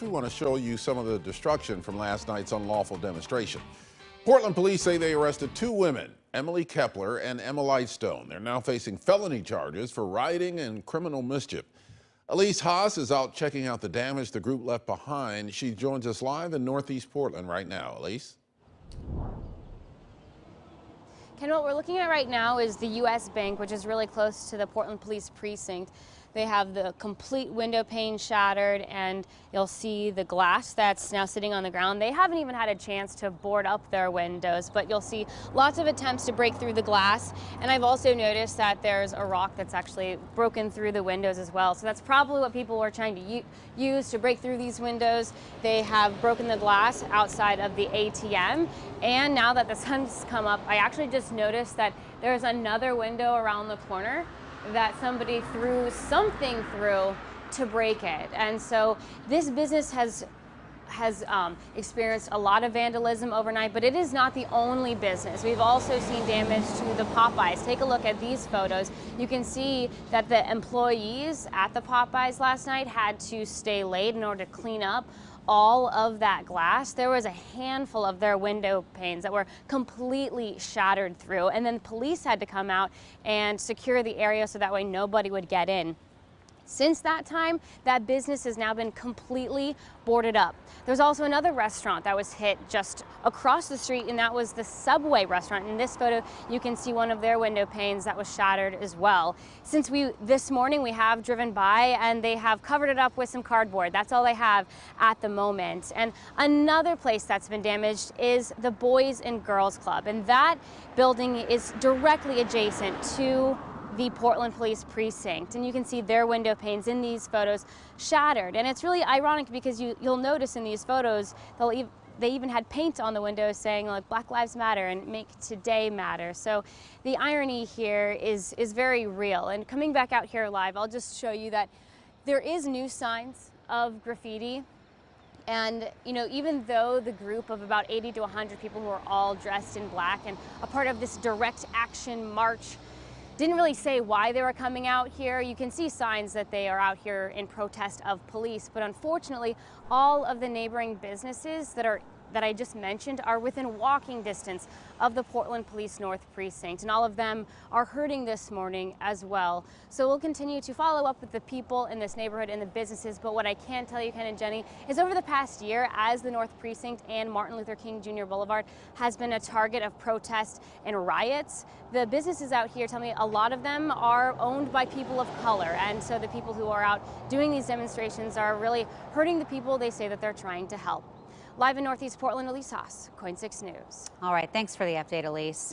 We want to show you some of the destruction from last night's unlawful demonstration. Portland police say they arrested two women, Emily Kepler and Emma Lightstone. They're now facing felony charges for rioting and criminal mischief. Elise Haas is out checking out the damage the group left behind. She joins us live in Northeast Portland right now. Elise? Ken, what we're looking at right now is the U.S. Bank, which is really close to the Portland Police Precinct. They have the complete window pane shattered, and you'll see the glass that's now sitting on the ground. They haven't even had a chance to board up their windows, but you'll see lots of attempts to break through the glass. And I've also noticed that there's a rock that's actually broken through the windows as well. So that's probably what people were trying to use to break through these windows. They have broken the glass outside of the ATM. And now that the sun's come up, I actually just noticed that there's another window around the corner that somebody threw something through to break it. And so this business has experienced a lot of vandalism overnight, but it is not the only business. We've also seen damage to the Popeyes. Take a look at these photos. You can see that the employees at the Popeyes last night had to stay late in order to clean up all of that glass. There was a handful of their window panes that were completely shattered through, and then police had to come out and secure the area so that way nobody would get in. Since that time, that business has now been completely boarded up. There's also another restaurant that was hit just across the street, and that was the Subway restaurant. In this photo, you can see one of their window panes that was shattered as well. Since this morning we have driven by, and they have covered it up with some cardboard. That's all they have at the moment. And another place that's been damaged is the Boys and Girls Club, and that building is directly adjacent to the Portland Police Precinct, and you can see their window panes in these photos shattered. And it's really ironic because you'll notice in these photos they even had paint on the windows saying like Black Lives Matter and Make Today Matter. So the irony here is very real. And coming back out here live, I'll just show you that there is new signs of graffiti. And, even though the group of about 80 to 100 people who are all dressed in black and a part of this direct action march didn't really say why they were coming out here. You can see signs that they are out here in protest of police, but unfortunately, all of the neighboring businesses that I just mentioned are within walking distance of the Portland Police North Precinct, and all of them are hurting this morning as well. So we'll continue to follow up with the people in this neighborhood and the businesses, but what I can tell you, Ken and Jenny, is over the past year, as the North Precinct and Martin Luther King Jr. Boulevard has been a target of protests and riots, the businesses out here tell me a lot of them are owned by people of color, and so the people who are out doing these demonstrations are really hurting the people they say that they're trying to help. Live in Northeast Portland, Elise Haas, KOIN 6 News. All right, thanks for the update, Elise.